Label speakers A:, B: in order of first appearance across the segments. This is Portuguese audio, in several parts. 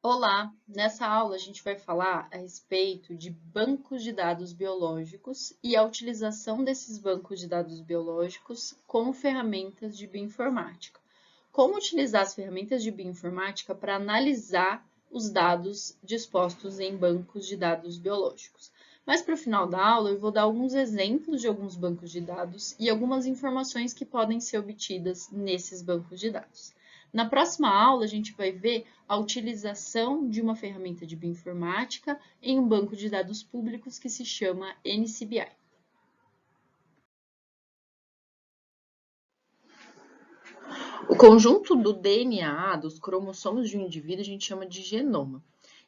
A: Olá! Nessa aula a gente vai falar a respeito de bancos de dados biológicos e a utilização desses bancos de dados biológicos como ferramentas de bioinformática. Como utilizar as ferramentas de bioinformática para analisar os dados dispostos em bancos de dados biológicos. Mas para o final da aula eu vou dar alguns exemplos de alguns bancos de dados e algumas informações que podem ser obtidas nesses bancos de dados. Na próxima aula, a gente vai ver a utilização de uma ferramenta de bioinformática em um banco de dados públicos que se chama NCBI. O conjunto do DNA, dos cromossomos de um indivíduo, a gente chama de genoma.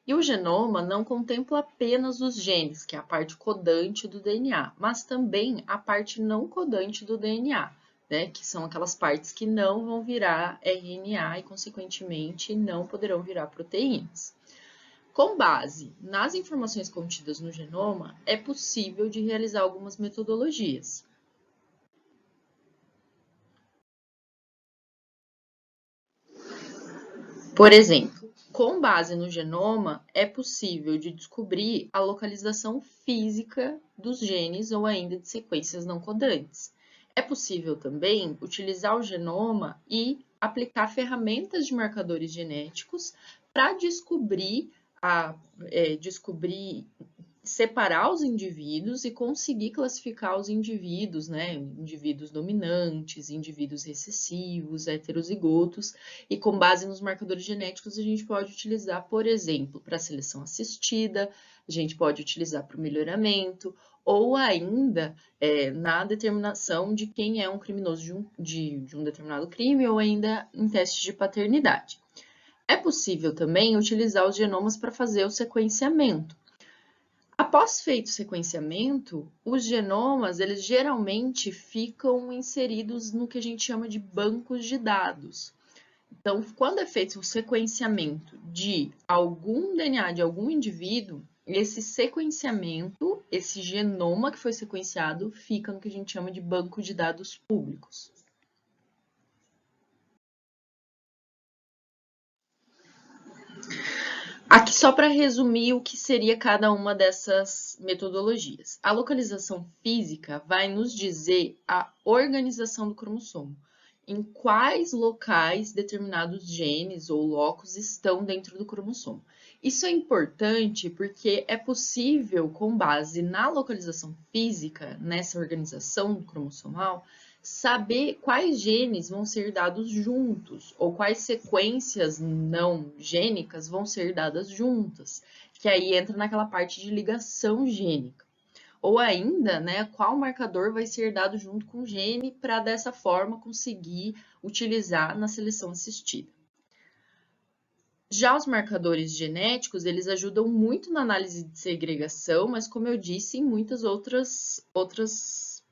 A: E o genoma não contempla apenas os genes, que é a parte codante do DNA, mas também a parte não codante do DNA, né, que são aquelas partes que não vão virar RNA e, consequentemente, não poderão virar proteínas. Com base nas informações contidas no genoma, é possível de realizar algumas metodologias. Por exemplo, com base no genoma, é possível de descobrir a localização física dos genes ou ainda de sequências não codantes. É possível também utilizar o genoma e aplicar ferramentas de marcadores genéticos para descobrir separar os indivíduos e conseguir classificar os indivíduos, né? Indivíduos dominantes, indivíduos recessivos, heterozigotos, e com base nos marcadores genéticos a gente pode utilizar, por exemplo, para a seleção assistida, a gente pode utilizar para o melhoramento, ou ainda na determinação de quem é um criminoso de um determinado crime, ou ainda em testes de paternidade. É possível também utilizar os genomas para fazer o sequenciamento. Após feito o sequenciamento, os genomas, eles geralmente ficam inseridos no que a gente chama de bancos de dados. Então, quando é feito o sequenciamento de algum DNA de algum indivíduo, esse sequenciamento, esse genoma que foi sequenciado, fica no que a gente chama de banco de dados públicos. Aqui só para resumir o que seria cada uma dessas metodologias. A localização física vai nos dizer a organização do cromossomo, em quais locais determinados genes ou locos estão dentro do cromossomo. Isso é importante porque é possível, com base na localização física, nessa organização cromossomal, saber quais genes vão ser dados juntos, ou quais sequências não gênicas vão ser dadas juntas, que aí entra naquela parte de ligação gênica. Ou ainda, né, qual marcador vai ser dado junto com o gene para dessa forma conseguir utilizar na seleção assistida. Já os marcadores genéticos, eles ajudam muito na análise de segregação, mas como eu disse, em muitas outras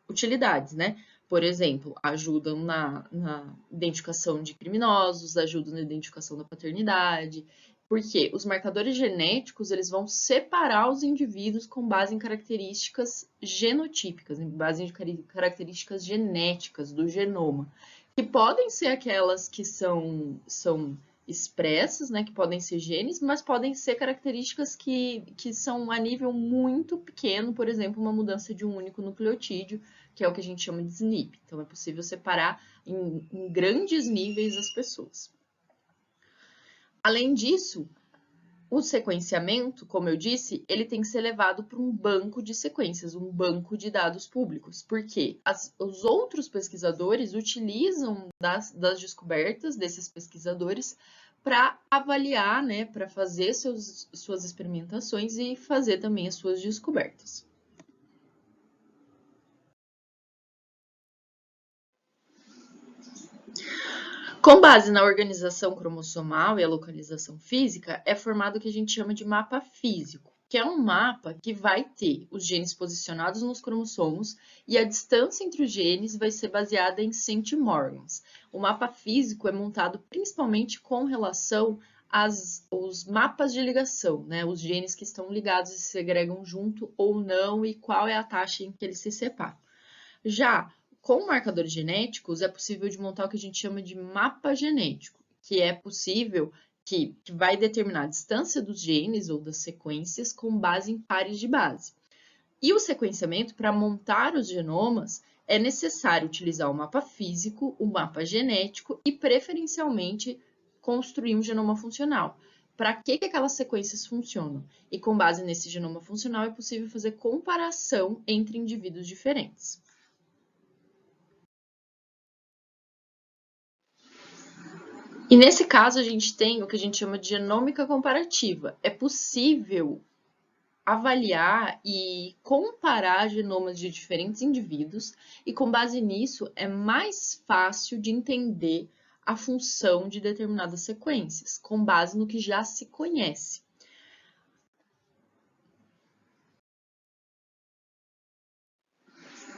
A: utilidades, né? Por exemplo, ajudam na identificação de criminosos, ajudam na identificação da paternidade, porque os marcadores genéticos eles vão separar os indivíduos com base em características genotípicas, em base em características genéticas do genoma, que podem ser aquelas que são expressas, né, que podem ser genes, mas podem ser características que são a nível muito pequeno, por exemplo, uma mudança de um único nucleotídeo, que é o que a gente chama de SNP. Então, é possível separar em grandes níveis as pessoas. Além disso, o sequenciamento, como eu disse, ele tem que ser levado para um banco de sequências, um banco de dados públicos, porque os outros pesquisadores utilizam das descobertas desses pesquisadores para avaliar, né, para fazer suas experimentações e fazer também as suas descobertas. Com base na organização cromossomal e a localização física, é formado o que a gente chama de mapa físico, que é um mapa que vai ter os genes posicionados nos cromossomos e a distância entre os genes vai ser baseada em centimorgans. O mapa físico é montado principalmente com relação aos mapas de ligação, né? Os genes que estão ligados e se segregam junto ou não e qual é a taxa em que eles se separam. Já com marcadores genéticos, é possível de montar o que a gente chama de mapa genético, que é possível que vai determinar a distância dos genes ou das sequências com base em pares de base. E o sequenciamento, para montar os genomas, é necessário utilizar o mapa físico, o mapa genético e, preferencialmente, construir um genoma funcional. Para que aquelas sequências funcionam? E com base nesse genoma funcional é possível fazer comparação entre indivíduos diferentes. E nesse caso a gente tem o que a gente chama de genômica comparativa. É possível avaliar e comparar genomas de diferentes indivíduos e com base nisso é mais fácil de entender a função de determinadas sequências, com base no que já se conhece.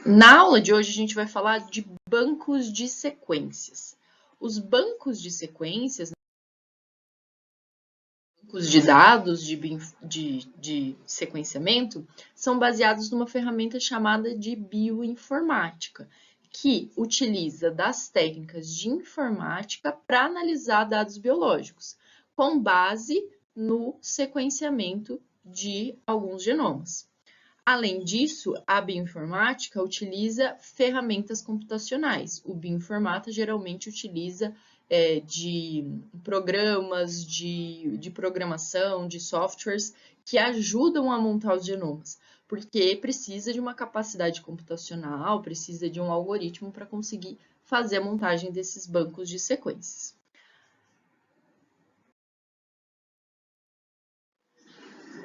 A: Na aula de hoje a gente vai falar de bancos de sequências. Os bancos de sequências, bancos de dados de sequenciamento, são baseados numa ferramenta chamada de bioinformática, que utiliza das técnicas de informática para analisar dados biológicos, com base no sequenciamento de alguns genomas. Além disso, a bioinformática utiliza ferramentas computacionais. O bioinformata geralmente utiliza de programas de programação, de softwares que ajudam a montar os genomas, porque precisa de uma capacidade computacional, precisa de um algoritmo para conseguir fazer a montagem desses bancos de sequências.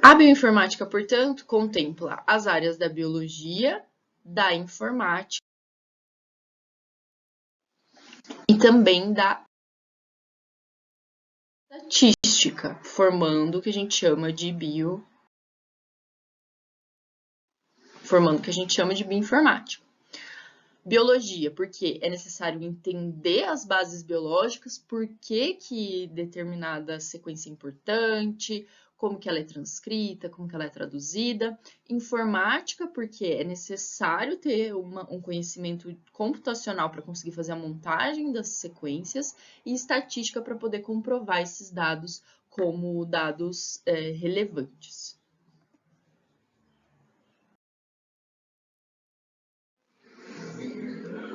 A: A bioinformática, portanto, contempla as áreas da biologia, da informática e também da estatística, formando o que a gente chama de bioinformática. Biologia, porque é necessário entender as bases biológicas, por que determinada sequência é importante, como que ela é transcrita, como que ela é traduzida. Informática, porque é necessário ter um conhecimento computacional para conseguir fazer a montagem das sequências. E estatística, para poder comprovar esses dados como dados relevantes.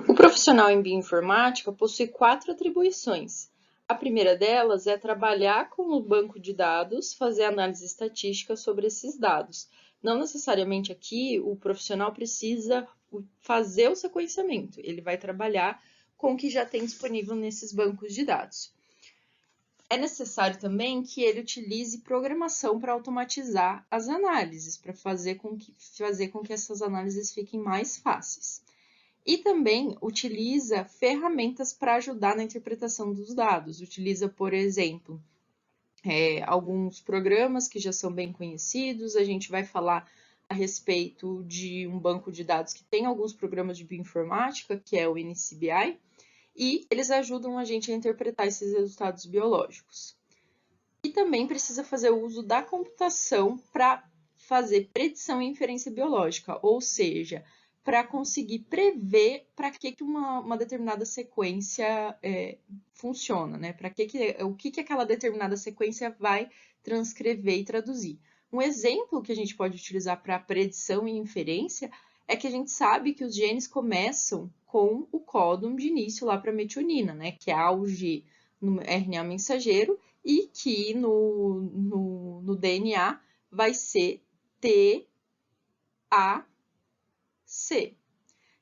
A: O profissional em bioinformática possui 4 atribuições. A primeira delas é trabalhar com o banco de dados, fazer análise estatística sobre esses dados. Não necessariamente aqui o profissional precisa fazer o sequenciamento, ele vai trabalhar com o que já tem disponível nesses bancos de dados. É necessário também que ele utilize programação para automatizar as análises, para fazer com que essas análises fiquem mais fáceis. E também utiliza ferramentas para ajudar na interpretação dos dados. Utiliza, por exemplo, alguns programas que já são bem conhecidos. A gente vai falar a respeito de um banco de dados que tem alguns programas de bioinformática, que é o NCBI, e eles ajudam a gente a interpretar esses resultados biológicos. E também precisa fazer o uso da computação para fazer predição e inferência biológica, ou seja, para conseguir prever para que uma determinada sequência funciona, né? O que aquela determinada sequência vai transcrever e traduzir. Um exemplo que a gente pode utilizar para predição e inferência é que a gente sabe que os genes começam com o códon de início lá para a metionina, né? Que é a UG no RNA mensageiro e que no DNA vai ser TAC.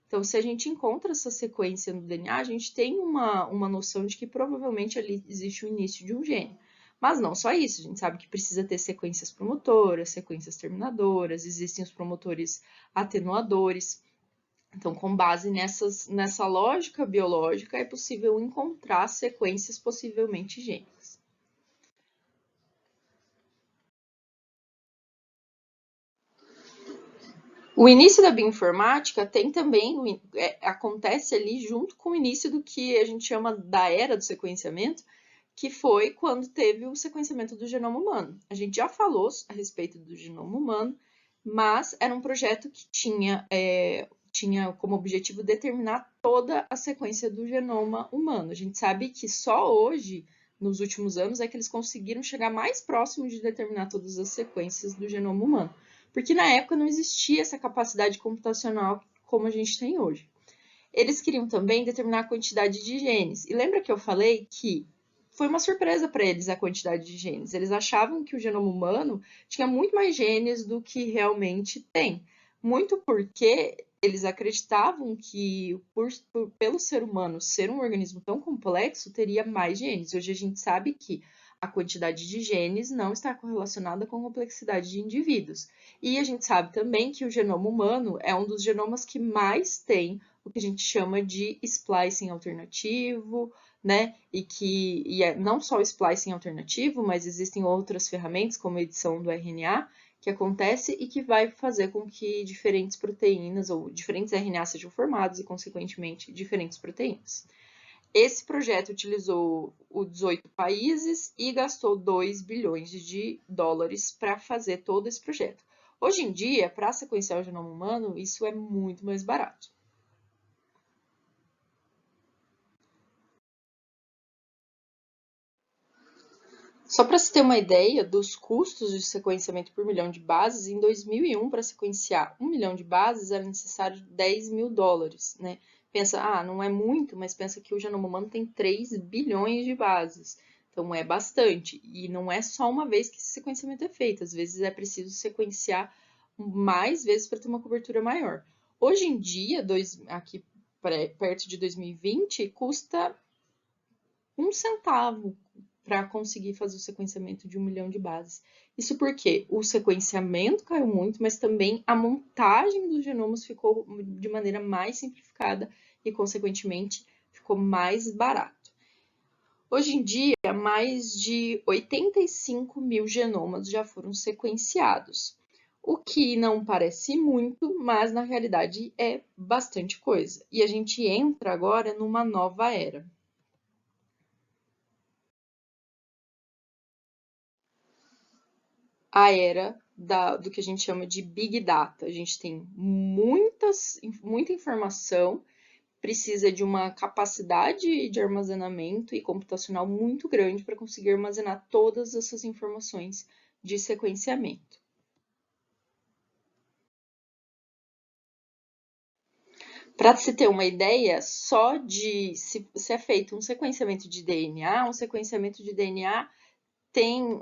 A: Então, se a gente encontra essa sequência no DNA, a gente tem uma noção de que provavelmente ali existe o início de um gene. Mas não só isso, a gente sabe que precisa ter sequências promotoras, sequências terminadoras, existem os promotores atenuadores. Então, com base nessa lógica biológica, é possível encontrar sequências possivelmente gênicas. O início da bioinformática tem também, acontece ali junto com o início do que a gente chama da era do sequenciamento, que foi quando teve o sequenciamento do genoma humano. A gente já falou a respeito do genoma humano, mas era um projeto que tinha como objetivo determinar toda a sequência do genoma humano. A gente sabe que só hoje nos últimos anos é que eles conseguiram chegar mais próximo de determinar todas as sequências do genoma humano, porque na época não existia essa capacidade computacional como a gente tem hoje. Eles queriam também determinar a quantidade de genes. E lembra que eu falei que foi uma surpresa para eles a quantidade de genes. Eles achavam que o genoma humano tinha muito mais genes do que realmente tem. Muito porque eles acreditavam que, pelo ser humano ser um organismo tão complexo, teria mais genes. Hoje a gente sabe que a quantidade de genes não está correlacionada com a complexidade de indivíduos. E a gente sabe também que o genoma humano é um dos genomas que mais tem o que a gente chama de splicing alternativo, né? E é não só o splicing alternativo, mas existem outras ferramentas, como a edição do RNA, que acontece e que vai fazer com que diferentes proteínas ou diferentes RNA sejam formados e, consequentemente, diferentes proteínas. Esse projeto utilizou 18 países e gastou 2 bilhões de dólares para fazer todo esse projeto. Hoje em dia, para sequenciar o genoma humano, isso é muito mais barato. Só para se ter uma ideia dos custos de sequenciamento por milhão de bases, em 2001, para sequenciar 1 milhão de bases, era necessário 10 mil dólares, né? Pensa, não é muito, mas pensa que o genoma humano tem 3 bilhões de bases. Então, é bastante. E não é só uma vez que esse sequenciamento é feito. Às vezes, é preciso sequenciar mais vezes para ter uma cobertura maior. Hoje em dia, aqui perto de 2020, custa 1 centavo para conseguir fazer o sequenciamento de 1 milhão de bases. Isso porque o sequenciamento caiu muito, mas também a montagem dos genomas ficou de maneira mais simplificada e, consequentemente, ficou mais barato. Hoje em dia, mais de 85 mil genomas já foram sequenciados, o que não parece muito, mas na realidade é bastante coisa. E a gente entra agora numa nova era. A era do que a gente chama de Big Data. A gente tem muita informação, precisa de uma capacidade de armazenamento e computacional muito grande para conseguir armazenar todas essas informações de sequenciamento. Para se ter uma ideia, só de se é feito um sequenciamento de DNA tem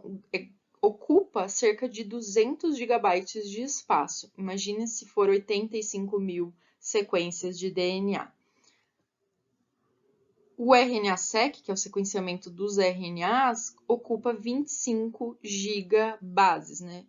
A: ocupa cerca de 200 gigabytes de espaço. Imagine se for 85 mil sequências de DNA. O RNA-seq, que é o sequenciamento dos RNAs, ocupa 25 gigabases, né?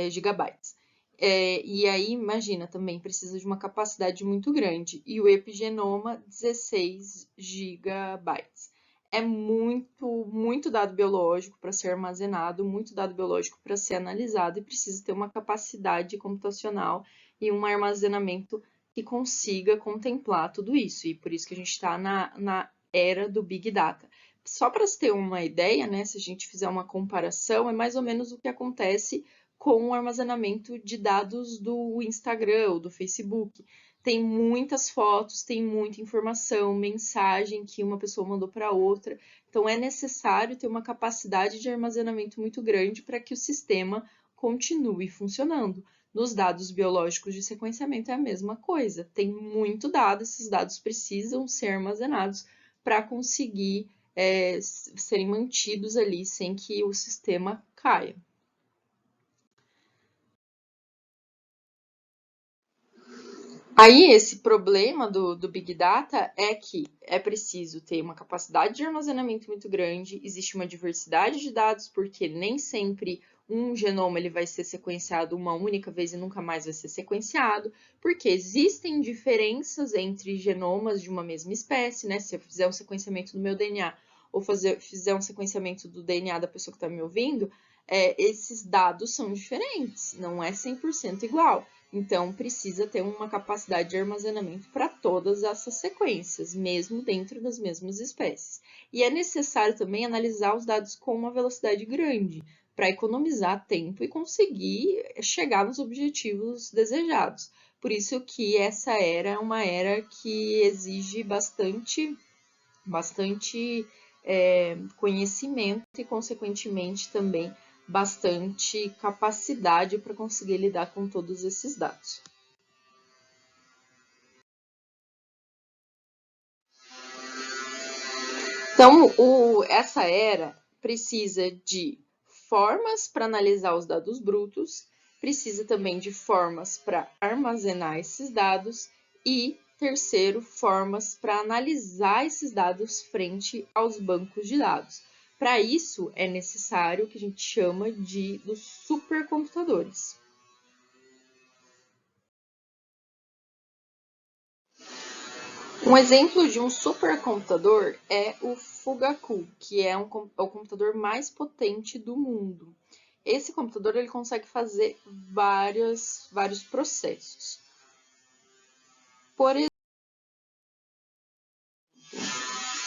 A: Gigabytes. E aí, imagina, também precisa de uma capacidade muito grande. E o epigenoma, 16 gigabytes. É muito dado biológico para ser armazenado, muito dado biológico para ser analisado e precisa ter uma capacidade computacional e um armazenamento que consiga contemplar tudo isso. E por isso que a gente está na era do Big Data. Só para se ter uma ideia, né, se a gente fizer uma comparação, é mais ou menos o que acontece com o armazenamento de dados do Instagram ou do Facebook. Tem muitas fotos, tem muita informação, mensagem que uma pessoa mandou para outra. Então, é necessário ter uma capacidade de armazenamento muito grande para que o sistema continue funcionando. Nos dados biológicos de sequenciamento é a mesma coisa. Tem muito dado, esses dados precisam ser armazenados para conseguir serem mantidos ali sem que o sistema caia. Aí, esse problema do Big Data é que é preciso ter uma capacidade de armazenamento muito grande, existe uma diversidade de dados, porque nem sempre um genoma ele vai ser sequenciado uma única vez e nunca mais vai ser sequenciado, porque existem diferenças entre genomas de uma mesma espécie, né? Se eu fizer um sequenciamento do meu DNA ou fizer um sequenciamento do DNA da pessoa que está me ouvindo, esses dados são diferentes, não é 100% igual. Então, precisa ter uma capacidade de armazenamento para todas essas sequências, mesmo dentro das mesmas espécies. E é necessário também analisar os dados com uma velocidade grande, para economizar tempo e conseguir chegar nos objetivos desejados. Por isso que essa era é uma era que exige bastante conhecimento e, consequentemente, também bastante capacidade para conseguir lidar com todos esses dados. Então, essa era precisa de formas para analisar os dados brutos, precisa também de formas para armazenar esses dados e, terceiro, formas para analisar esses dados frente aos bancos de dados. Para isso, é necessário o que a gente chama dos supercomputadores. Um exemplo de um supercomputador é o Fugaku, que é o computador mais potente do mundo. Esse computador ele consegue fazer vários processos. Por exemplo,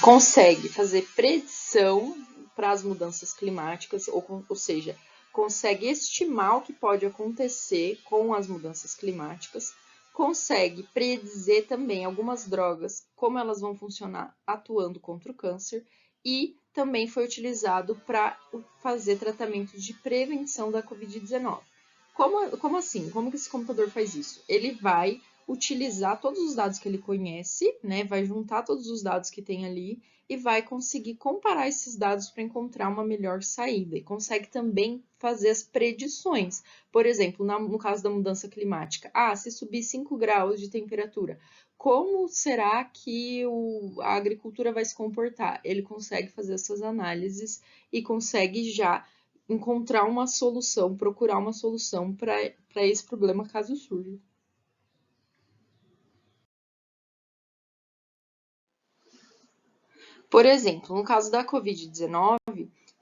A: consegue fazer predição para as mudanças climáticas, ou seja, consegue estimar o que pode acontecer com as mudanças climáticas, consegue predizer também algumas drogas, como elas vão funcionar atuando contra o câncer, e também foi utilizado para fazer tratamentos de prevenção da Covid-19. Como assim? Como que esse computador faz isso? Ele vai utilizar todos os dados que ele conhece, né? Vai juntar todos os dados que tem ali e vai conseguir comparar esses dados para encontrar uma melhor saída. E consegue também fazer as predições. Por exemplo, no caso da mudança climática. Se subir 5 graus de temperatura, como será que a agricultura vai se comportar? Ele consegue fazer essas análises e consegue já encontrar uma solução, procurar uma solução para esse problema caso surja. Por exemplo, no caso da Covid-19,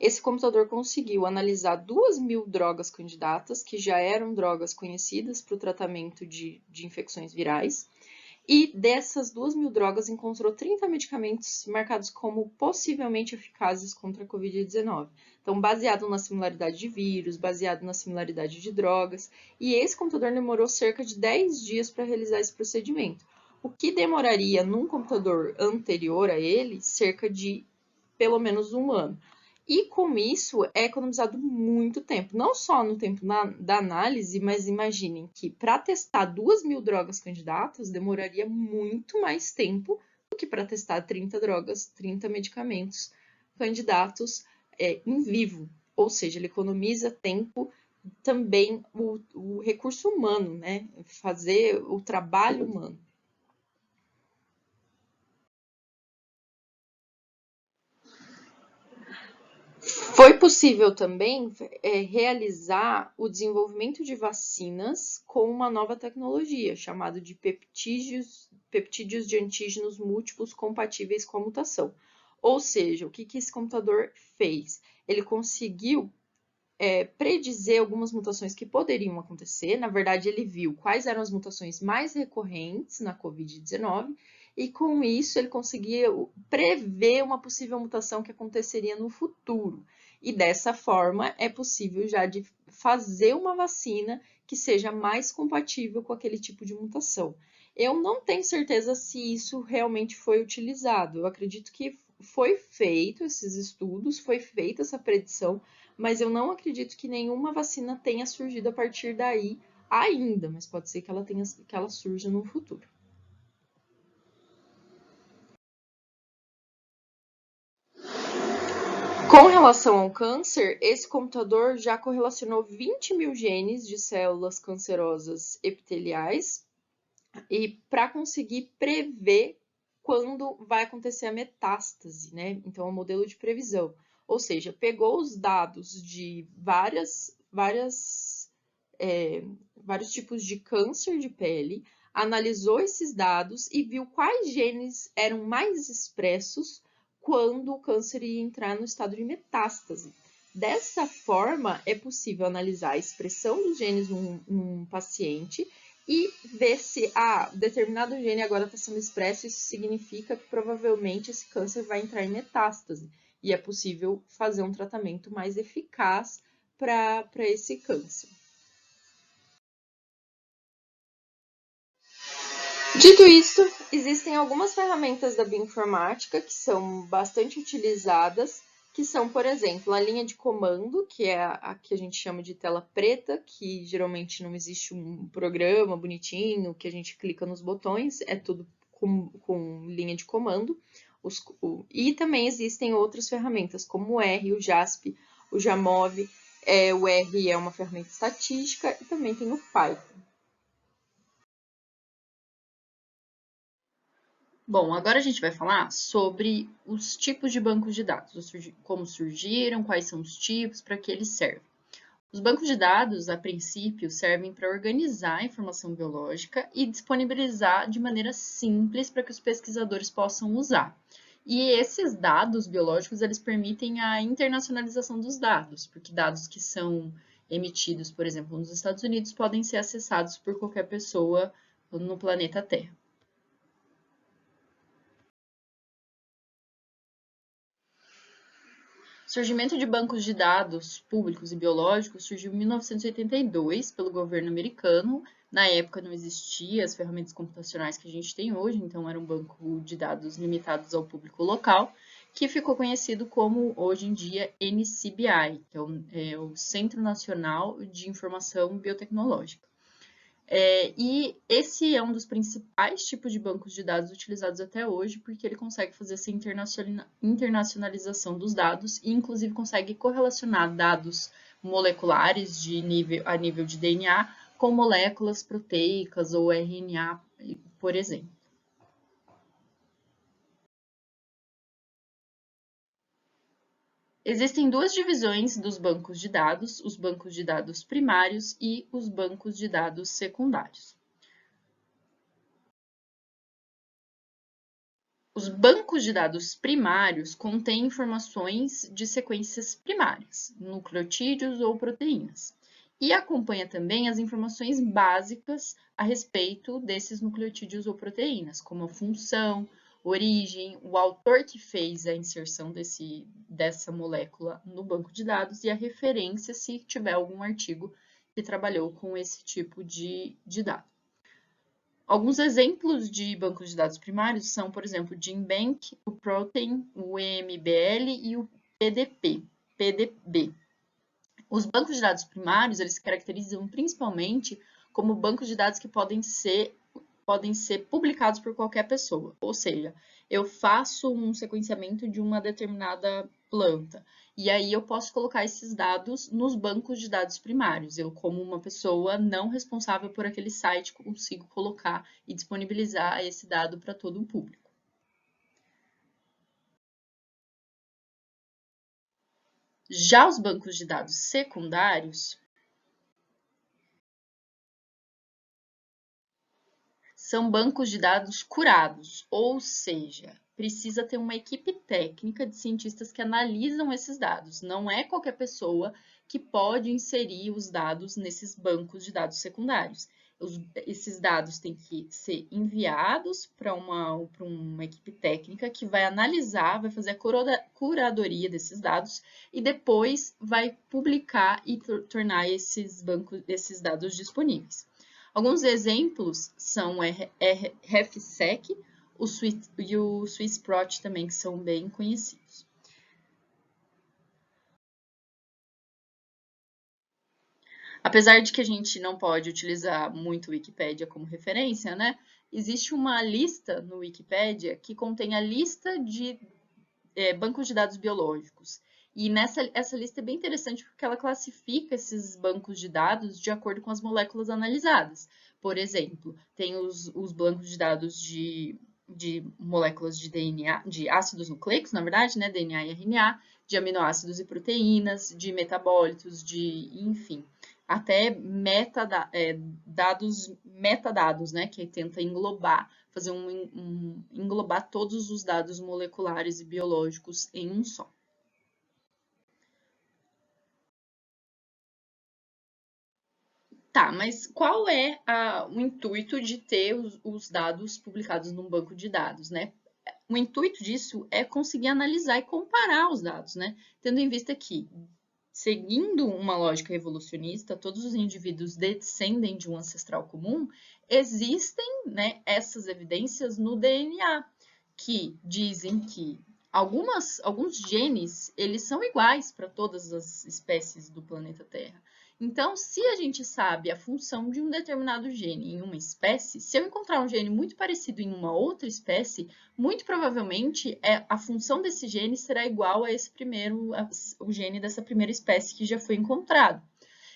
A: esse computador conseguiu analisar 2.000 drogas candidatas, que já eram drogas conhecidas para o tratamento de infecções virais, e dessas 2.000 drogas encontrou 30 medicamentos marcados como possivelmente eficazes contra a Covid-19. Então, baseado na similaridade de vírus, baseado na similaridade de drogas, e esse computador demorou cerca de 10 dias para realizar esse procedimento, o que demoraria num computador anterior a ele cerca de pelo menos 1 ano. E com isso é economizado muito tempo, não só no tempo da análise, mas imaginem que para testar 2.000 drogas candidatas demoraria muito mais tempo do que para testar 30 drogas, 30 medicamentos candidatos em vivo. Ou seja, ele economiza tempo, também o recurso humano, né? Fazer o trabalho humano. Foi possível também realizar o desenvolvimento de vacinas com uma nova tecnologia, chamada de peptídeos de antígenos múltiplos compatíveis com a mutação. Ou seja, o que esse computador fez? Ele conseguiu predizer algumas mutações que poderiam acontecer. Na verdade, ele viu quais eram as mutações mais recorrentes na Covid-19 e, com isso, ele conseguia prever uma possível mutação que aconteceria no futuro. E dessa forma, é possível já de fazer uma vacina que seja mais compatível com aquele tipo de mutação. Eu não tenho certeza se isso realmente foi utilizado. Eu acredito que foi feito esses estudos, foi feita essa predição, mas eu não acredito que nenhuma vacina tenha surgido a partir daí ainda, mas pode ser que ela surja no futuro. Com relação ao câncer, esse computador já correlacionou 20.000 genes de células cancerosas epiteliais e para conseguir prever quando vai acontecer a metástase, né? Então, é um modelo de previsão. Ou seja, pegou os dados de vários tipos de câncer de pele, analisou esses dados e viu quais genes eram mais expressos quando o câncer ia entrar no estado de metástase. Dessa forma, é possível analisar a expressão dos genes num paciente e ver se determinado gene agora está sendo expresso, isso significa que provavelmente esse câncer vai entrar em metástase e é possível fazer um tratamento mais eficaz para esse câncer. Dito isso, existem algumas ferramentas da bioinformática que são bastante utilizadas, que são, por exemplo, a linha de comando, que é a que a gente chama de tela preta, que geralmente não existe um programa bonitinho, que a gente clica nos botões, é tudo com linha de comando. E também existem outras ferramentas, como o R, o JASP, o JAMOV, o R é uma ferramenta estatística, e também tem o Python. Bom, agora a gente vai falar sobre os tipos de bancos de dados, como surgiram, quais são os tipos, para que eles servem. Os bancos de dados, a princípio, servem para organizar a informação biológica e disponibilizar de maneira simples para que os pesquisadores possam usar. E esses dados biológicos, eles permitem a internacionalização dos dados, porque dados que são emitidos, por exemplo, nos Estados Unidos, podem ser acessados por qualquer pessoa no planeta Terra. O surgimento de bancos de dados públicos e biológicos surgiu em 1982 pelo governo americano. Na época não existiam as ferramentas computacionais que a gente tem hoje, então era um banco de dados limitados ao público local, que ficou conhecido como, hoje em dia, NCBI, que é o Centro Nacional de Informação Biotecnológica. E esse é um dos principais tipos de bancos de dados utilizados até hoje, porque ele consegue fazer essa internacionalização dos dados e, inclusive, consegue correlacionar dados moleculares a nível de DNA com moléculas proteicas ou RNA, por exemplo. Existem duas divisões dos bancos de dados, os bancos de dados primários e os bancos de dados secundários. Os bancos de dados primários contêm informações de sequências primárias, nucleotídeos ou proteínas, e acompanha também as informações básicas a respeito desses nucleotídeos ou proteínas, como a função, origem, o autor que fez a inserção dessa molécula no banco de dados e a referência se tiver algum artigo que trabalhou com esse tipo de dado. Alguns exemplos de bancos de dados primários são, por exemplo, o GenBank, o Protein, o EMBL e o PDB. Os bancos de dados primários, eles se caracterizam principalmente como bancos de dados que podem ser publicados por qualquer pessoa. Ou seja, eu faço um sequenciamento de uma determinada planta e aí eu posso colocar esses dados nos bancos de dados primários. Eu, como uma pessoa não responsável por aquele site, consigo colocar e disponibilizar esse dado para todo o público. Já os bancos de dados secundários são bancos de dados curados, ou seja, precisa ter uma equipe técnica de cientistas que analisam esses dados. Não é qualquer pessoa que pode inserir os dados nesses bancos de dados secundários. Esses dados têm que ser enviados para uma equipe técnica que vai analisar, vai fazer a curadoria desses dados e depois vai publicar e tornar esses dados disponíveis. Alguns exemplos são o RefSec e o Swissprot também, que são bem conhecidos. Apesar de que a gente não pode utilizar muito o Wikipédia como referência, né? Existe uma lista no Wikipédia que contém a lista de bancos de dados biológicos. E essa lista é bem interessante porque ela classifica esses bancos de dados de acordo com as moléculas analisadas. Por exemplo, tem os bancos de dados de moléculas de DNA, de ácidos nucleicos, na verdade, né, DNA e RNA, de aminoácidos e proteínas, de metabólitos, enfim, até metadados, né, que tenta englobar, fazer englobar todos os dados moleculares e biológicos em um só. Tá, mas qual é o intuito de ter os dados publicados num banco de dados, né? O intuito disso é conseguir analisar e comparar os dados, né? Tendo em vista que, seguindo uma lógica evolucionista, todos os indivíduos descendem de um ancestral comum, existem, né, essas evidências no DNA, que dizem que alguns genes, eles são iguais para todas as espécies do planeta Terra. Então, se a gente sabe a função de um determinado gene em uma espécie, se eu encontrar um gene muito parecido em uma outra espécie, muito provavelmente a função desse gene será igual a o gene dessa primeira espécie que já foi encontrado.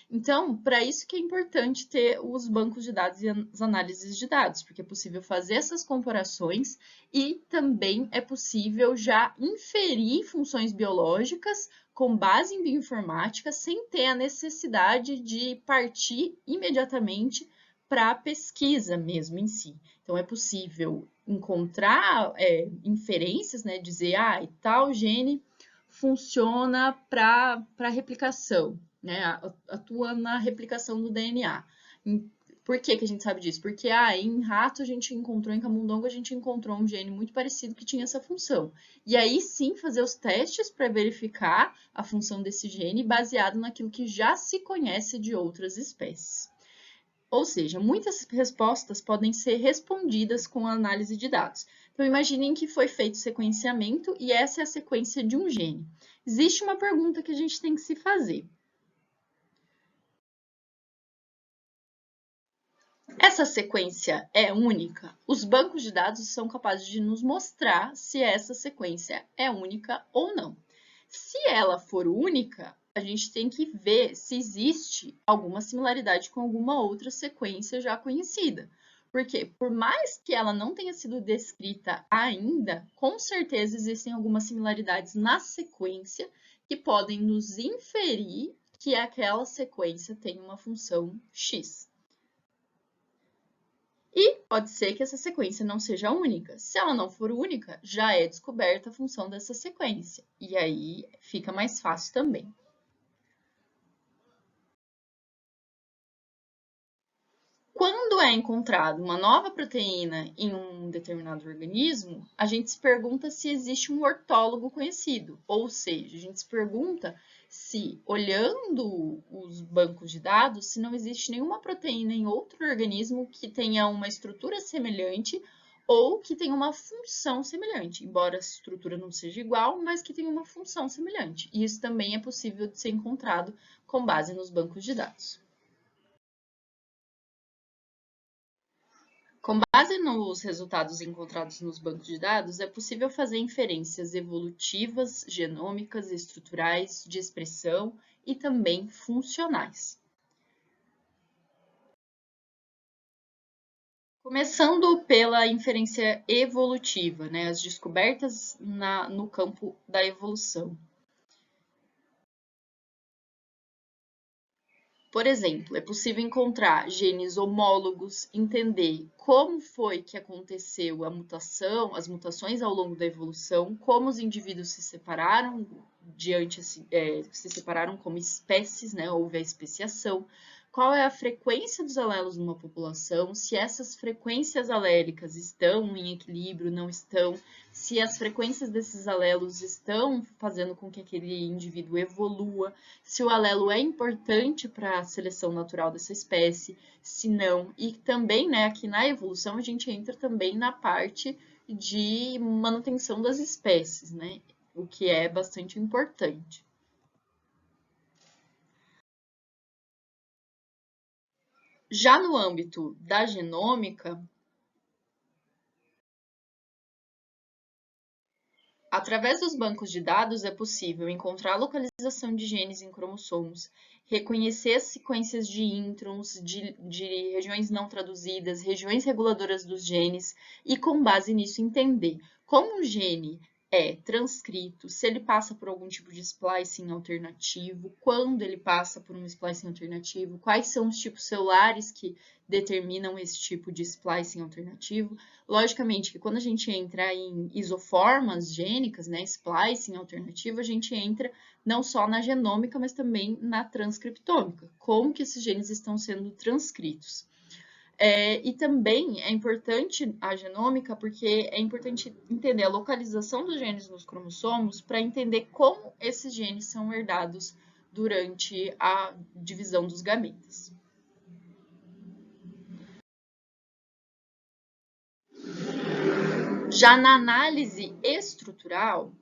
A: Então, para isso que é importante ter os bancos de dados e as análises de dados, porque é possível fazer essas comparações e também é possível já inferir funções biológicas com base em bioinformática, sem ter a necessidade de partir imediatamente para a pesquisa mesmo em si. Então, é possível encontrar inferências, né, dizer, tal gene funciona para replicação, né, atua na replicação do DNA. Por que a gente sabe disso? Porque em rato a gente encontrou, em camundongo a gente encontrou um gene muito parecido que tinha essa função. E aí sim fazer os testes para verificar a função desse gene baseado naquilo que já se conhece de outras espécies. Ou seja, muitas respostas podem ser respondidas com a análise de dados. Então, imaginem que foi feito sequenciamento e essa é a sequência de um gene. Existe uma pergunta que a gente tem que se fazer. Essa sequência é única? Os bancos de dados são capazes de nos mostrar se essa sequência é única ou não. Se ela for única, a gente tem que ver se existe alguma similaridade com alguma outra sequência já conhecida. Porque, por mais que ela não tenha sido descrita ainda, com certeza existem algumas similaridades na sequência que podem nos inferir que aquela sequência tem uma função X. E pode ser que essa sequência não seja única. Se ela não for única, já é descoberta a função dessa sequência. E aí fica mais fácil também. Quando é encontrada uma nova proteína em um determinado organismo, a gente se pergunta se existe um ortólogo conhecido. Ou seja, a gente se pergunta se, olhando os bancos de dados, se não existe nenhuma proteína em outro organismo que tenha uma estrutura semelhante ou que tenha uma função semelhante, embora a estrutura não seja igual, mas que tenha uma função semelhante. E isso também é possível de ser encontrado com base nos bancos de dados. Com base nos resultados encontrados nos bancos de dados, é possível fazer inferências evolutivas, genômicas, estruturais, de expressão e também funcionais. Começando pela inferência evolutiva, né, as descobertas no campo da evolução. Por exemplo, é possível encontrar genes homólogos, entender como foi que aconteceu a mutação, as mutações ao longo da evolução, como os indivíduos se separaram se separaram como espécies, né? Houve a especiação, qual é a frequência dos alelos numa população, se essas frequências alélicas estão em equilíbrio, não estão, se as frequências desses alelos estão fazendo com que aquele indivíduo evolua, se o alelo é importante para a seleção natural dessa espécie, se não. E também, né, aqui na evolução, a gente entra também na parte de manutenção das espécies, né, o que é bastante importante. Já no âmbito da genômica, através dos bancos de dados é possível encontrar a localização de genes em cromossomos, reconhecer as sequências de introns, de regiões não traduzidas, regiões reguladoras dos genes e, com base nisso, entender como o gene é transcrito, se ele passa por algum tipo de splicing alternativo, quando ele passa por um splicing alternativo, quais são os tipos celulares que determinam esse tipo de splicing alternativo. Logicamente que quando a gente entra em isoformas gênicas, né, splicing alternativo, a gente entra não só na genômica, mas também na transcriptômica, como que esses genes estão sendo transcritos. E também é importante a genômica, porque é importante entender a localização dos genes nos cromossomos para entender como esses genes são herdados durante a divisão dos gametas. Já na análise estrutural,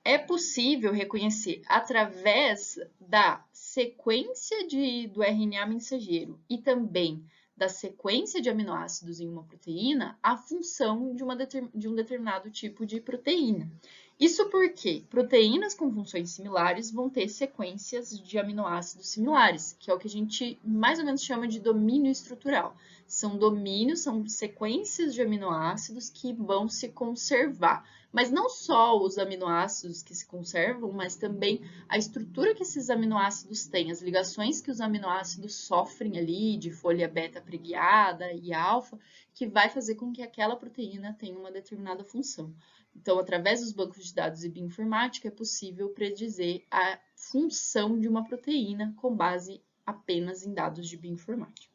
A: é possível reconhecer através da sequência do RNA mensageiro e também da sequência de aminoácidos em uma proteína a função de um determinado tipo de proteína. Isso porque proteínas com funções similares vão ter sequências de aminoácidos similares, que é o que a gente mais ou menos chama de domínio estrutural. São domínios, são sequências de aminoácidos que vão se conservar. Mas não só os aminoácidos que se conservam, mas também a estrutura que esses aminoácidos têm, as ligações que os aminoácidos sofrem ali, de folha beta preguiada e alfa, que vai fazer com que aquela proteína tenha uma determinada função. Então, através dos bancos de dados e bioinformática, é possível predizer a função de uma proteína com base apenas em dados de bioinformática.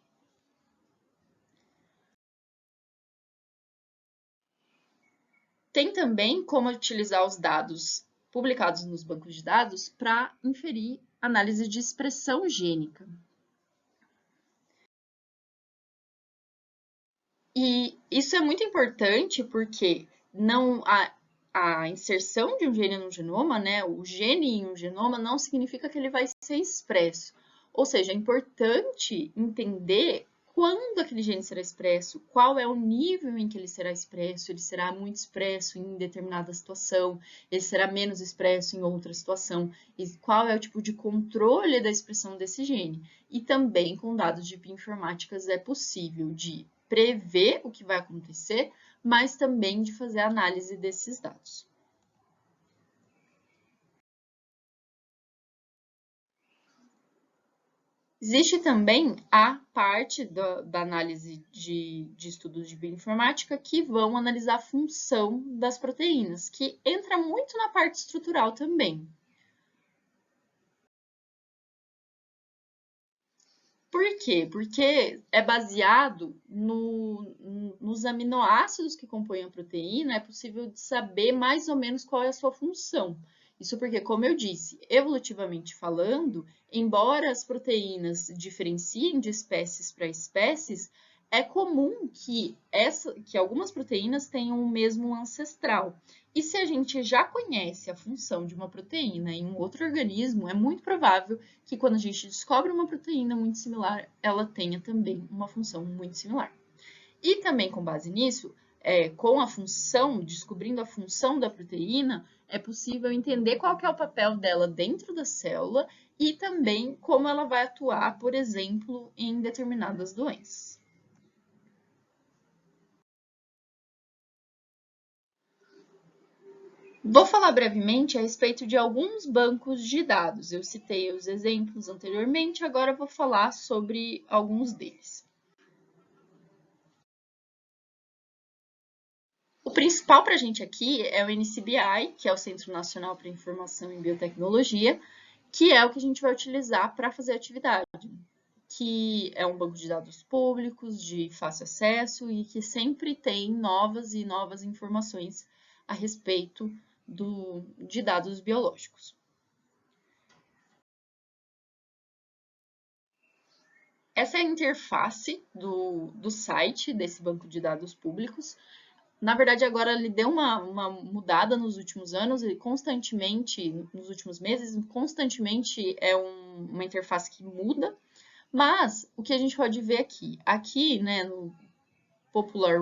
A: Tem também como utilizar os dados publicados nos bancos de dados para inferir análise de expressão gênica. E isso é muito importante porque não a inserção de um gene no genoma, né, o gene em um genoma não significa que ele vai ser expresso. Ou seja, é importante entender quando aquele gene será expresso, qual é o nível em que ele será muito expresso em determinada situação, ele será menos expresso em outra situação, e qual é o tipo de controle da expressão desse gene. E também com dados de bioinformáticas é possível de prever o que vai acontecer, mas também de fazer a análise desses dados. Existe também a parte da análise de estudos de bioinformática que vão analisar a função das proteínas, que entra muito na parte estrutural também. Por quê? Porque é baseado nos aminoácidos que compõem a proteína, é possível saber mais ou menos qual é a sua função. Isso porque, como eu disse, evolutivamente falando, embora as proteínas diferenciem de espécies para espécies, é comum que algumas proteínas tenham o mesmo ancestral. E se a gente já conhece a função de uma proteína em um outro organismo, é muito provável que quando a gente descobre uma proteína muito similar, ela tenha também uma função muito similar. E também com base nisso, com a função, descobrindo a função da proteína, é possível entender qual que é o papel dela dentro da célula e também como ela vai atuar, por exemplo, em determinadas doenças. Vou falar brevemente a respeito de alguns bancos de dados. Eu citei os exemplos anteriormente, agora vou falar sobre alguns deles. O principal para a gente aqui é o NCBI, que é o Centro Nacional para Informação em Biotecnologia, que é o que a gente vai utilizar para fazer a atividade, que é um banco de dados públicos, de fácil acesso e que sempre tem novas e novas informações a respeito de dados biológicos. Essa é a interface do site desse banco de dados públicos. Na verdade, agora ele deu uma mudada nos últimos anos e constantemente, nos últimos meses, constantemente é uma interface que muda. Mas o que a gente pode ver aqui, né, no Popular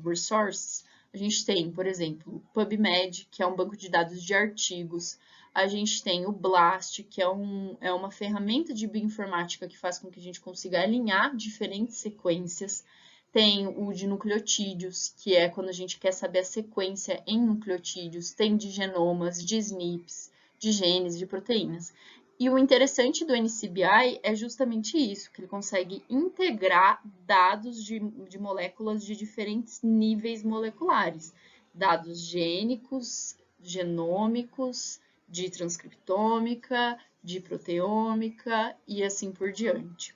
A: Resources, a gente tem, por exemplo, o PubMed, que é um banco de dados de artigos. A gente tem o BLAST, que é uma ferramenta de bioinformática que faz com que a gente consiga alinhar diferentes sequências. Tem o de nucleotídeos, que é quando a gente quer saber a sequência em nucleotídeos. Tem de genomas, de SNPs, de genes, de proteínas. E o interessante do NCBI é justamente isso, que ele consegue integrar dados de moléculas de diferentes níveis moleculares. Dados gênicos, genômicos, de transcriptômica, de proteômica e assim por diante.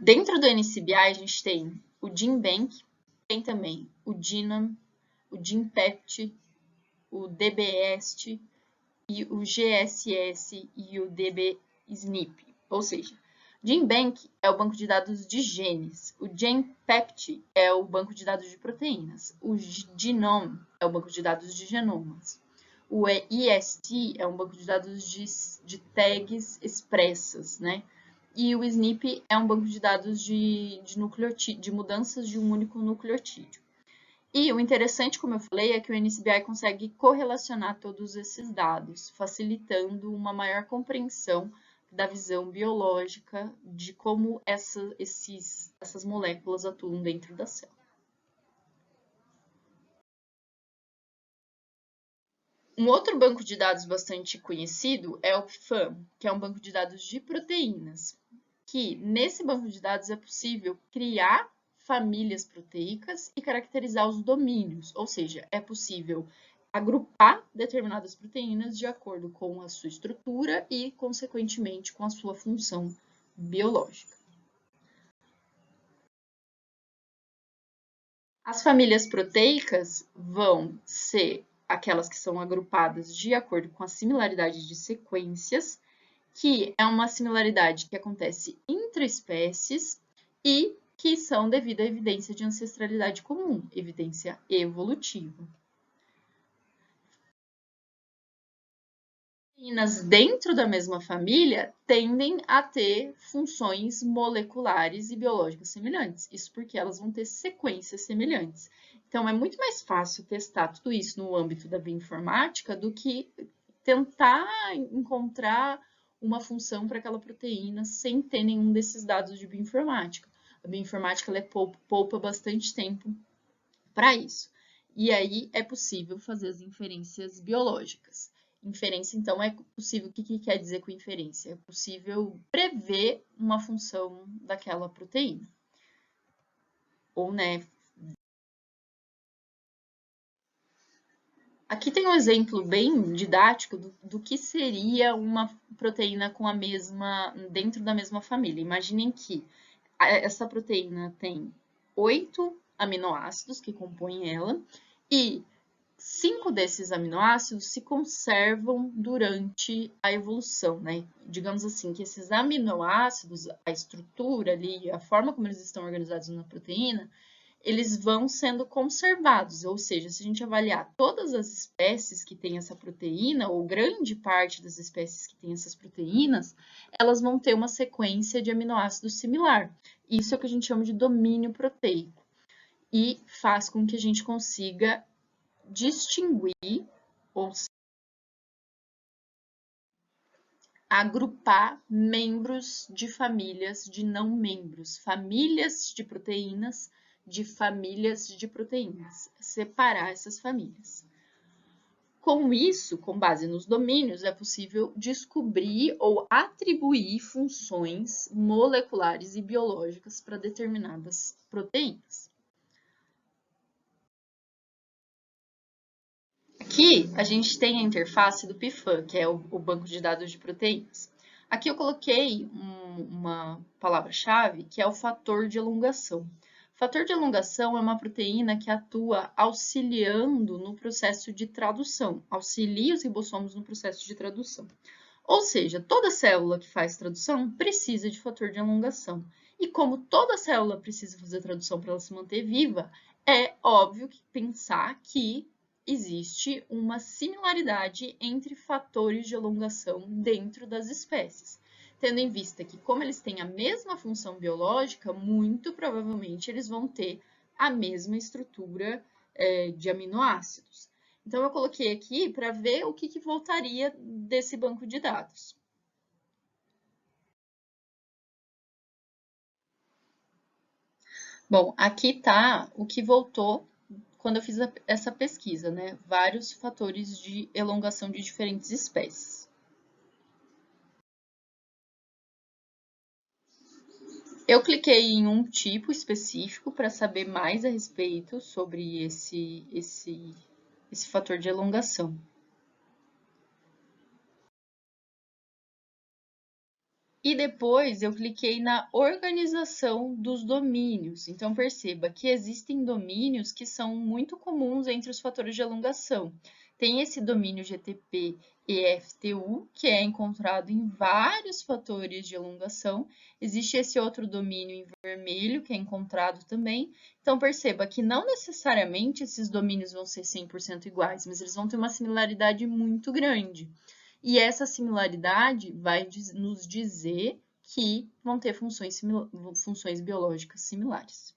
A: Dentro do NCBI a gente tem o GenBank, tem também o Genome, o GenPept, o DBEST e o GSS e o SNP, ou seja, GenBank é o banco de dados de genes, o GenPept é o banco de dados de proteínas, o Genome é o banco de dados de genomas, o EST é um banco de dados de tags expressas, né? E o SNP é um banco de dados de mudanças de um único nucleotídeo. E o interessante, como eu falei, é que o NCBI consegue correlacionar todos esses dados, facilitando uma maior compreensão da visão biológica de como essas moléculas atuam dentro da célula. Um outro banco de dados bastante conhecido é o PFAM, que é um banco de dados de proteínas, que nesse banco de dados é possível criar famílias proteicas e caracterizar os domínios, ou seja, é possível agrupar determinadas proteínas de acordo com a sua estrutura e, consequentemente, com a sua função biológica. As famílias proteicas vão ser aquelas que são agrupadas de acordo com a similaridade de sequências, que é uma similaridade que acontece entre espécies e que são devido à evidência de ancestralidade comum, evidência evolutiva. Proteínas dentro da mesma família tendem a ter funções moleculares e biológicas semelhantes. Isso porque elas vão ter sequências semelhantes. Então, é muito mais fácil testar tudo isso no âmbito da bioinformática do que tentar encontrar uma função para aquela proteína sem ter nenhum desses dados de bioinformática. A bioinformática ela poupa bastante tempo para isso. E aí é possível fazer as inferências biológicas. Inferência, então, é possível. O que quer dizer com inferência? É possível prever uma função daquela proteína. Ou, né? Aqui tem um exemplo bem didático do que seria uma proteína com a mesma, dentro da mesma família. Imaginem que essa proteína tem 8 aminoácidos que compõem ela e 5 desses aminoácidos se conservam durante a evolução, né? Digamos assim, que esses aminoácidos, a estrutura ali, a forma como eles estão organizados na proteína, eles vão sendo conservados, ou seja, se a gente avaliar todas as espécies que têm essa proteína, ou grande parte das espécies que têm essas proteínas, elas vão ter uma sequência de aminoácidos similar. Isso é o que a gente chama de domínio proteico. E faz com que a gente consiga distinguir, ou agrupar membros de famílias de não membros, famílias de proteínas de famílias de proteínas, separar essas famílias. Com isso, com base nos domínios, é possível descobrir ou atribuir funções moleculares e biológicas para determinadas proteínas. Aqui a gente tem a interface do PIFAM, que é o banco de dados de proteínas. Aqui eu coloquei uma palavra-chave que é o fator de elongação. O fator de elongação é uma proteína que atua auxiliando no processo de tradução, auxilia os ribossomos no processo de tradução. Ou seja, toda célula que faz tradução precisa de fator de elongação. E como toda célula precisa fazer tradução para ela se manter viva, é óbvio que pensar que existe uma similaridade entre fatores de elongação dentro das espécies, tendo em vista que, como eles têm a mesma função biológica, muito provavelmente eles vão ter a mesma estrutura de aminoácidos. Então, eu coloquei aqui para ver o que voltaria desse banco de dados. Bom, aqui está o que voltou quando eu fiz essa pesquisa, né? Vários fatores de elongação de diferentes espécies. Eu cliquei em um tipo específico para saber mais a respeito sobre esse fator de elongação. E depois eu cliquei na organização dos domínios. Então, perceba que existem domínios que são muito comuns entre os fatores de elongação, Tem esse domínio GTP-EFTU, que é encontrado em vários fatores de elongação. Existe esse outro domínio em vermelho, que é encontrado também. Então, perceba que não necessariamente esses domínios vão ser 100% iguais, mas eles vão ter uma similaridade muito grande. E essa similaridade vai nos dizer que vão ter funções biológicas similares.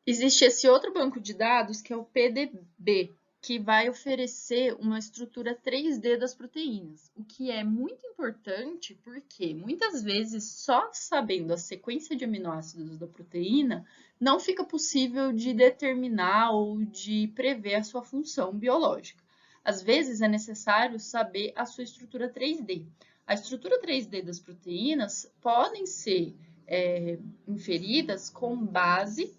A: Existe esse outro banco de dados, que é o PDB, que vai oferecer uma estrutura 3D das proteínas, o que é muito importante porque muitas vezes só sabendo a sequência de aminoácidos da proteína não fica possível de determinar ou de prever a sua função biológica. Às vezes é necessário saber a sua estrutura 3D. A estrutura 3D das proteínas podem ser inferidas com base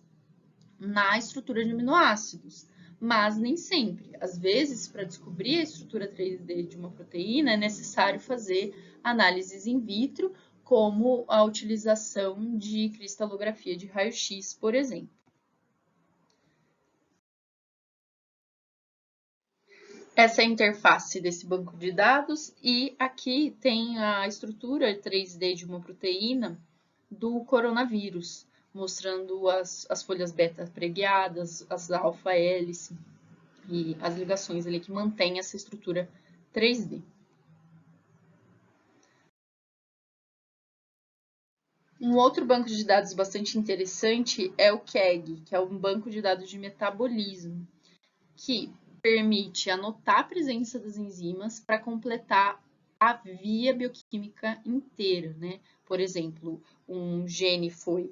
A: na estrutura de aminoácidos, mas nem sempre. Às vezes, para descobrir a estrutura 3D de uma proteína, é necessário fazer análises in vitro, como a utilização de cristalografia de raio-x, por exemplo. Essa é a interface desse banco de dados e aqui tem a estrutura 3D de uma proteína do coronavírus, mostrando as folhas beta preguiadas, as alfa-hélice e as ligações ali que mantêm essa estrutura 3D. Um outro banco de dados bastante interessante é o KEGG, que é um banco de dados de metabolismo, que permite anotar a presença das enzimas para completar a via bioquímica inteira, né? Por exemplo, um gene foi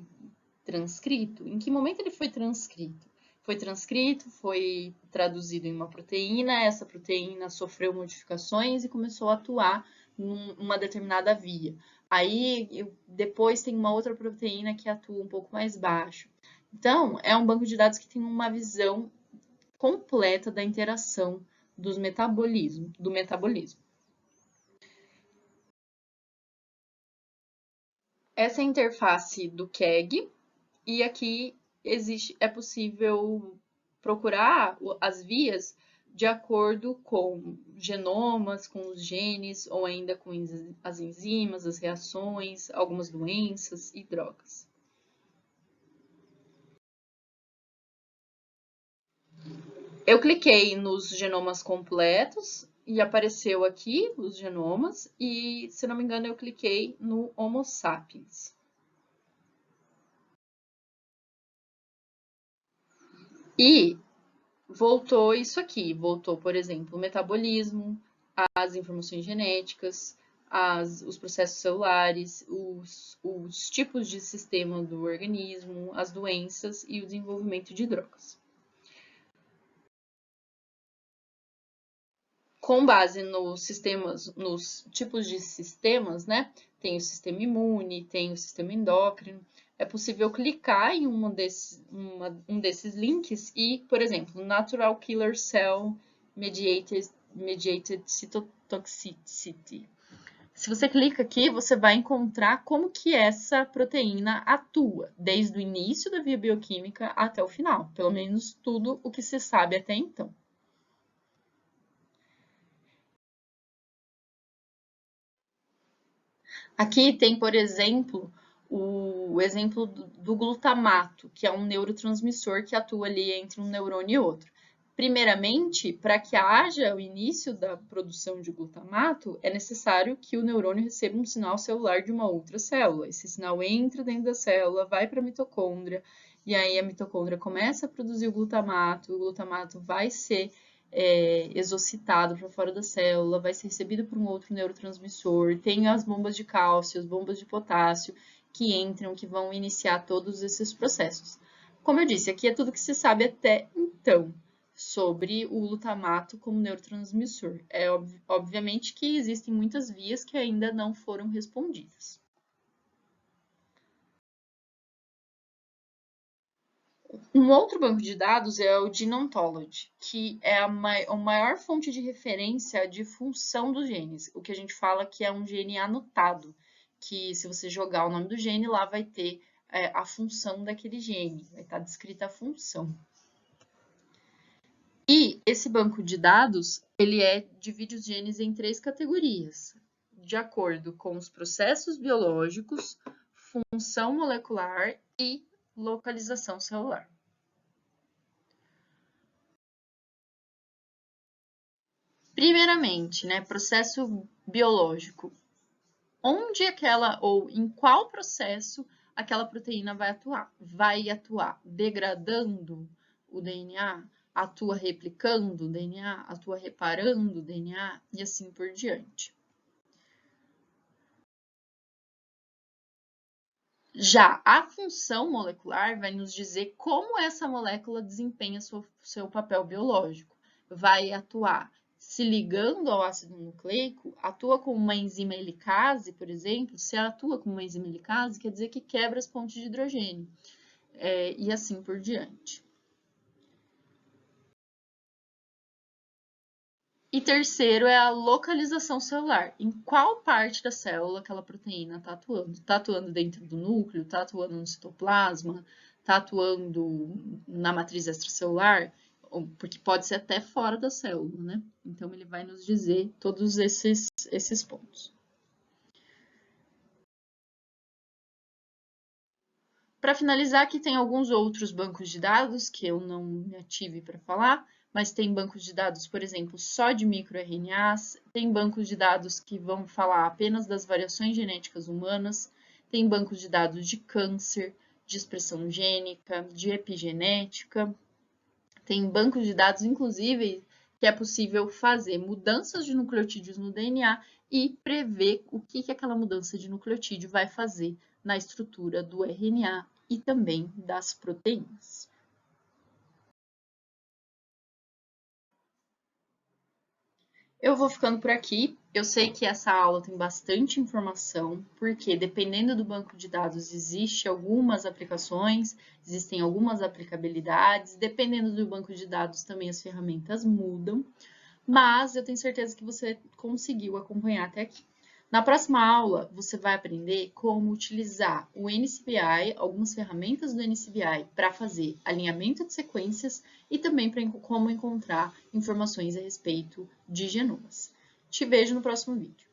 A: transcrito. Em que momento ele foi transcrito? Foi transcrito, foi traduzido em uma proteína, essa proteína sofreu modificações e começou a atuar numa determinada via. Aí, depois tem uma outra proteína que atua um pouco mais baixo. Então, é um banco de dados que tem uma visão completa da interação do metabolismo. Essa é a interface do KEGG, e aqui é possível procurar as vias de acordo com genomas, com os genes, ou ainda com as enzimas, as reações, algumas doenças e drogas. Eu cliquei nos genomas completos e apareceu aqui os genomas, e, se não me engano, eu cliquei no Homo sapiens. E voltou isso aqui, voltou, por exemplo, o metabolismo, as informações genéticas, os processos celulares, os tipos de sistema do organismo, as doenças e o desenvolvimento de drogas. Com base nos tipos de sistemas, né? Tem o sistema imune, tem o sistema endócrino. É possível clicar em um desses links e, por exemplo, Natural Killer Cell Mediated Cytotoxicity. Se você clica aqui, você vai encontrar como que essa proteína atua, desde o início da via bioquímica até o final, pelo menos tudo o que se sabe até então. Aqui tem, por exemplo, o exemplo do glutamato, que é um neurotransmissor que atua ali entre um neurônio e outro. Primeiramente, para que haja o início da produção de glutamato, é necessário que o neurônio receba um sinal celular de uma outra célula. Esse sinal entra dentro da célula, vai para a mitocôndria, e aí a mitocôndria começa a produzir o glutamato vai ser exocitado para fora da célula, vai ser recebido por um outro neurotransmissor, tem as bombas de cálcio, as bombas de potássio que entram, que vão iniciar todos esses processos. Como eu disse, aqui é tudo que se sabe até então sobre o glutamato como neurotransmissor. É obviamente que existem muitas vias que ainda não foram respondidas. Um outro banco de dados é o Genontology, que é a maior fonte de referência de função dos genes, o que a gente fala que é um gene anotado, que se você jogar o nome do gene, lá vai ter a função daquele gene, vai estar descrita a função. E esse banco de dados, ele divide os genes em 3 categorias, de acordo com os processos biológicos, função molecular e localização celular. Primeiramente, né, processo biológico. Onde ou em qual processo aquela proteína vai atuar? Vai atuar degradando o DNA? Atua replicando o DNA? Atua reparando o DNA? E assim por diante. Já a função molecular vai nos dizer como essa molécula desempenha seu papel biológico. Vai atuar se ligando ao ácido nucleico, atua como uma enzima helicase, por exemplo. Se atua como uma enzima helicase, quer dizer que quebra as pontes de hidrogênio, e assim por diante. E terceiro é a localização celular. Em qual parte da célula aquela proteína está atuando? Está atuando dentro do núcleo? Está atuando no citoplasma? Está atuando na matriz extracelular? Porque pode ser até fora da célula, né? Então, ele vai nos dizer todos esses pontos. Para finalizar, aqui tem alguns outros bancos de dados que eu não me ative para falar, mas tem bancos de dados, por exemplo, só de microRNAs, tem bancos de dados que vão falar apenas das variações genéticas humanas, tem bancos de dados de câncer, de expressão gênica, de epigenética, tem bancos de dados, inclusive, que é possível fazer mudanças de nucleotídeos no DNA e prever o que aquela mudança de nucleotídeo vai fazer na estrutura do RNA e também das proteínas. Eu vou ficando por aqui. Eu sei que essa aula tem bastante informação, porque dependendo do banco de dados existem algumas aplicações, existem algumas aplicabilidades, dependendo do banco de dados também as ferramentas mudam, mas eu tenho certeza que você conseguiu acompanhar até aqui. Na próxima aula, você vai aprender como utilizar o NCBI, algumas ferramentas do NCBI para fazer alinhamento de sequências e também para como encontrar informações a respeito de genomas. Te vejo no próximo vídeo.